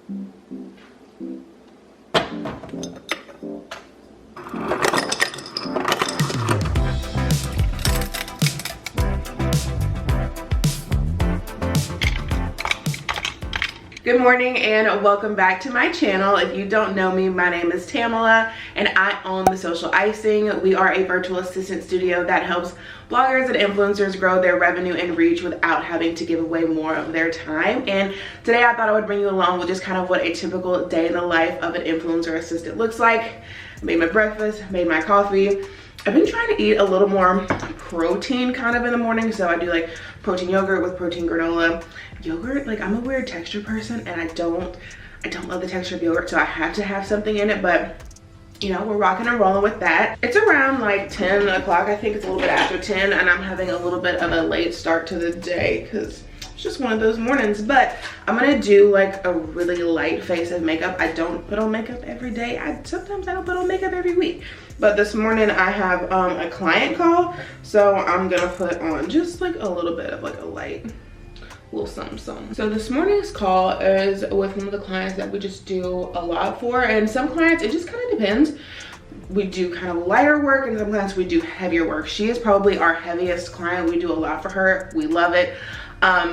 Good morning and welcome back to my channel. If you don't know me, my name is Tamela and I own The Social Icing. We are a virtual assistant studio that helps bloggers and influencers grow their revenue and reach without having to give away more of their time. And today I thought I would bring you along with just kind of what a typical day in the life of an influencer assistant looks like. I made my breakfast, made my coffee. I've been trying to eat a little more protein kind of in the morning, so I do like protein yogurt with protein granola. Yogurt, like I'm a weird texture person and I don't love the texture of yogurt, so I have to have something in it, but you know, we're rocking and rolling with that. It's around like 10 o'clock, I think it's a little bit after 10, and I'm having a little bit of a late start to the day because it's just one of those mornings. But I'm gonna do like a really light face of makeup. I don't put on makeup every day. Sometimes I don't put on makeup every week. But this morning I have a client call, so I'm gonna put on just like a little bit of like a light little something. So this morning's call is with one of the clients that we just do a lot for, and some clients it just kind of depends. We do kind of lighter work and some clients we do heavier work. She is probably our heaviest client. We do a lot for her. We love it.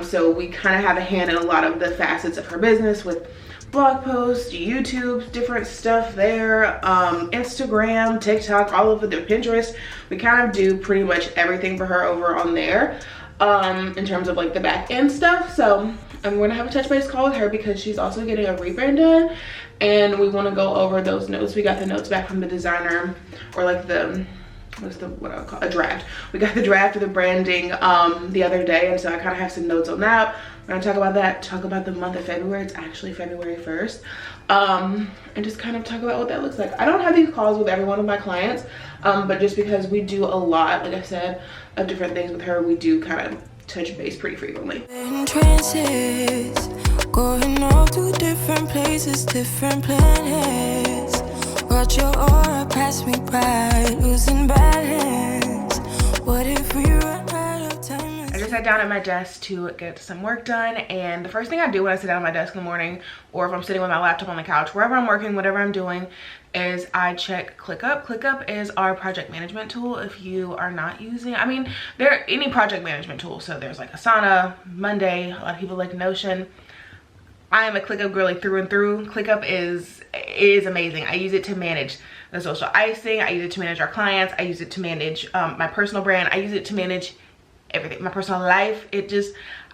So we kind of have a hand in a lot of the facets of her business with blog posts, YouTube, different stuff there, Instagram, TikTok, all over the Pinterest. We kind of do pretty much everything for her over on there. In terms of like the back end stuff. So I'm going to have a touch base call with her because she's also getting a rebrand done, and we want to go over those notes. We got the notes back from the designer, or like the what I'll call a draft. We got the draft of the branding the other day, and so I kind of have some notes on that. We're gonna talk about that, talk about the month of February. It's actually February 1st, and just kind of talk about what that looks like. I don't have these calls with every one of my clients, but just because we do a lot, like I said, of different things with her, we do kind of touch base pretty frequently. In trances, going off to different places, different planets. Watch your aura pass me by, losing balance. What if we run out of time? I just sat down at my desk to get some work done, and the first thing I do when I sit down at my desk in the morning, or if I'm sitting with my laptop on the couch, wherever I'm working, whatever I'm doing, is I check ClickUp. ClickUp is our project management tool. If you are not using, I mean, there are any project management tool. So there's like Asana, Monday, a lot of people like Notion. I am a ClickUp girly through and through. ClickUp is amazing. I use it to manage The Social Icing. I use it to manage our clients. I use it to manage my personal brand. I use it to manage everything, my personal life.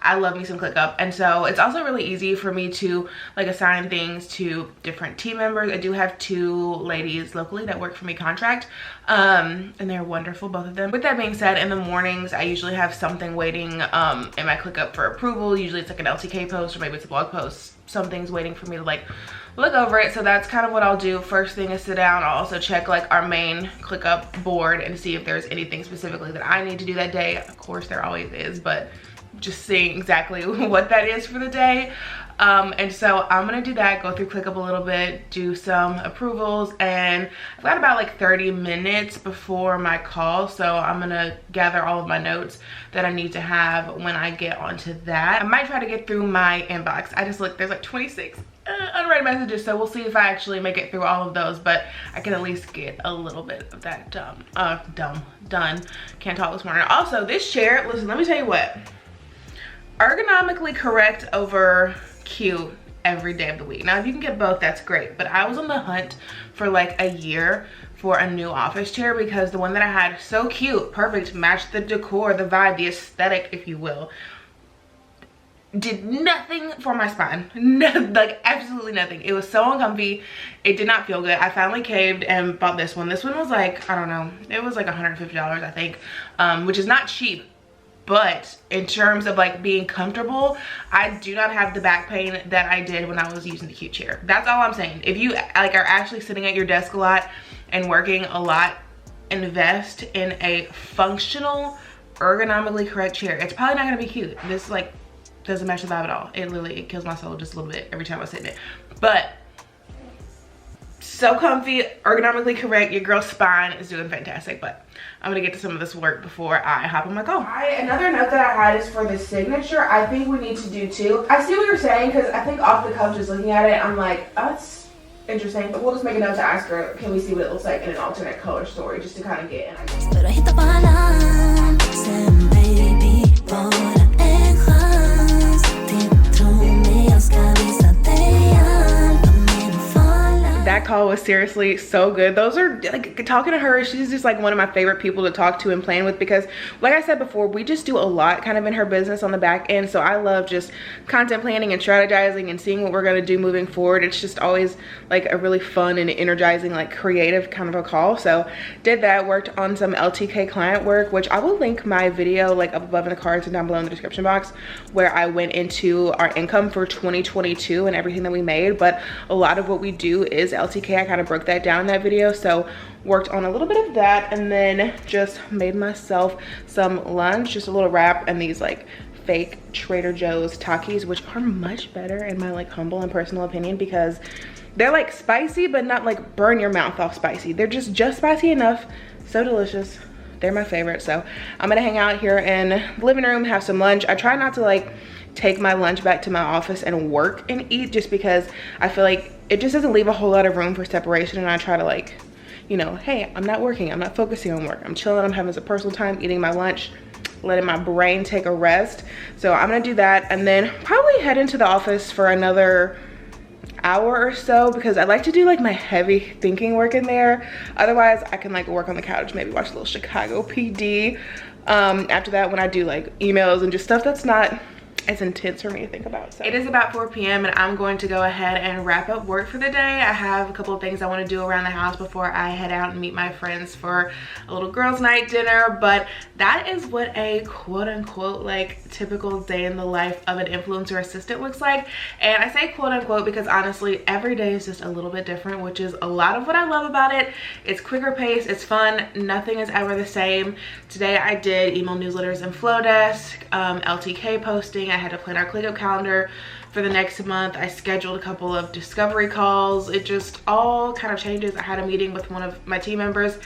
I love me some ClickUp. And so it's also really easy for me to like assign things to different team members. I do have 2 ladies locally that work for me contract, and they're wonderful, both of them. With that being said, in the mornings I usually have something waiting in my ClickUp for approval. Usually it's like an LTK post, or maybe it's a blog post. Something's waiting for me to like look over it. So that's kind of what I'll do. First thing is sit down. I'll also check like our main ClickUp board and see if there's anything specifically that I need to do that day. Of course there always is, but just seeing exactly what that is for the day. And so I'm gonna do that, go through ClickUp a little bit, do some approvals, and I've got about like 30 minutes before my call, so I'm gonna gather all of my notes that I need to have when I get onto that. I might try to get through my inbox. I just looked, there's like 26 unread messages, so we'll see if I actually make it through all of those, but I can at least get a little bit of that done. Can't talk this morning. Also, this chair, listen, let me tell you what, ergonomically correct over cute every day of the week. Now if you can get both, that's great, but I was on the hunt for like a year for a new office chair because the one that I had, so cute, perfect, matched the decor, the vibe, the aesthetic, if you will, did nothing for my spine. Like absolutely nothing. It was so uncomfy. It did not feel good. I finally caved and bought this one. This one was like, I don't know, it was like $150 I think, which is not cheap. But in terms of like being comfortable, I do not have the back pain that I did when I was using the cute chair. That's all I'm saying. If you like are actually sitting at your desk a lot and working a lot, invest in a functional, ergonomically correct chair. It's probably not gonna be cute. This like doesn't match the vibe at all. It kills my soul just a little bit every time I sit in it. But so comfy, ergonomically correct. Your girl's spine is doing fantastic, but I'm gonna get to some of this work before I hop on my call. Another note that I had is for the signature. I think we need to do two. I see what you're saying, because I think off the cuff, just looking at it, I'm like, oh, that's interesting. But we'll just make a note to ask her, can we see what it looks like in an alternate color story, just to kind of get That call was seriously so good. Those are like, talking to her, she's just like one of my favorite people to talk to and plan with, because like I said before, we just do a lot kind of in her business on the back end. So I love just content planning and strategizing and seeing what we're going to do moving forward. It's just always like a really fun and energizing, like creative kind of a call. So did that, worked on some LTK client work, which I will link my video like up above in the cards and down below in the description box, where I went into our income for 2022 and everything that we made. But a lot of what we do is LTK. I kind of broke that down in that video, so worked on a little bit of that, and then just made myself some lunch, just a little wrap, and these like fake Trader Joe's Takis, which are much better in my like humble and personal opinion, because they're like spicy but not like burn your mouth off spicy. They're just spicy enough. So delicious. They're my favorite. So I'm gonna hang out here in the living room, have some lunch. I try not to like take my lunch back to my office and work and eat, just because I feel like it just doesn't leave a whole lot of room for separation. And I try to like, you know, hey, I'm not working, I'm not focusing on work, I'm chilling, I'm having some personal time, eating my lunch, letting my brain take a rest. So I'm gonna do that, and then probably head into the office for another hour or so, because I like to do like my heavy thinking work in there. Otherwise I can like work on the couch, maybe watch a little Chicago PD. After that, when I do like emails and just stuff that's not as intense for me to think about. So it is about 4 p.m. and I'm going to go ahead and wrap up work for the day. I have a couple of things I want to do around the house before I head out and meet my friends for a little girls' night dinner. But that is what a quote-unquote like typical day in the life of an influencer assistant looks like. And I say quote-unquote because honestly every day is just a little bit different, which is a lot of what I love about it. It's quicker pace, it's fun, nothing is ever the same. Today I did email newsletters and Flowdesk, LTK posting. I had to plan our ClickUp calendar for the next month. I scheduled a couple of discovery calls. It just all kind of changes. I had a meeting with one of my team members.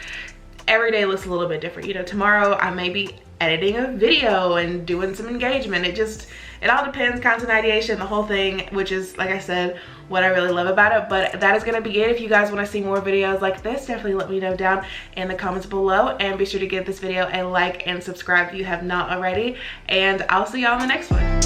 Every day looks a little bit different. You know, tomorrow I may be editing a video and doing some engagement. It all depends, content ideation, the whole thing, which is, like I said, what I really love about it. But that is going to be it. If you guys want to see more videos like this, definitely let me know down in the comments below, and be sure to give this video a like and subscribe if you have not already, and I'll see y'all in the next one.